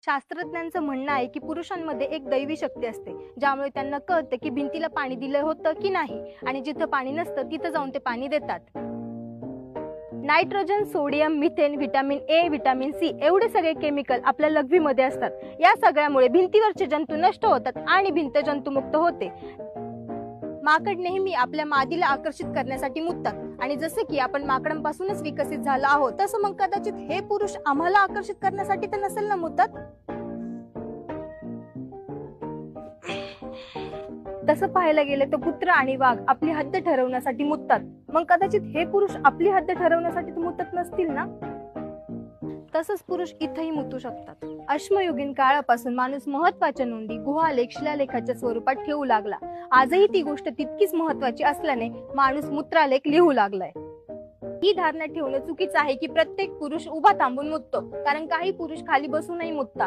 शास्त्रज्ञांचं म्हणणं आहे की पुरुषांमध्ये एक दैवी शक्ती असते, ज्यामुळे त्यांना कळतं की भिंतीला पाणी दिलं होतं की नाही, आणि जिथं पाणी नसतं तिथं जाऊन ते पाणी देतात. Nitrogen, sodium, methane, vitamin A, vitamin C एवढे सगळे केमिकल आपल्या लघवीमध्ये असतात. या सगळ्यामुळे भिंतीवरचे जंतू नष्ट होतात आणि भिंत जंतुमुक्त होते. माकड नेहमी आपल्या मादीला आकर्षित करण्यासाठी मुततात, आणि जसे की आपण माकडांपासूनच विकसित झालो आहोत, तसं मग कदाचित हे पुरुष आम्हाला आकर्षित करण्यासाठी तर नसेल ना मुतत. तसं पाहायला गेलं तर कुत्रा आणि वाघ आपली हद्द ठरवण्यासाठी मुततात, मग कदाचित हे पुरुष आपली हद्द ठरवण्यासाठी तर मुतत नसतील ना. तसंच पुरुष इथेही मुतू शकतात. अश्मयुगीन काळापासून माणूस महत्वाच्या नोंदी गुहालेख, शिलालेखाच्या स्वरूपात ठेवू लागला. आजही ती गोष्ट तितकीच महत्वाची असल्याने माणूस मूत्रालेख लिहू लागलाय. ही धारणा ठेवणं चुकीचं आहे की प्रत्येक पुरुष उभा थांबून मुततो, कारण काही पुरुष खाली बसूनही मुततात.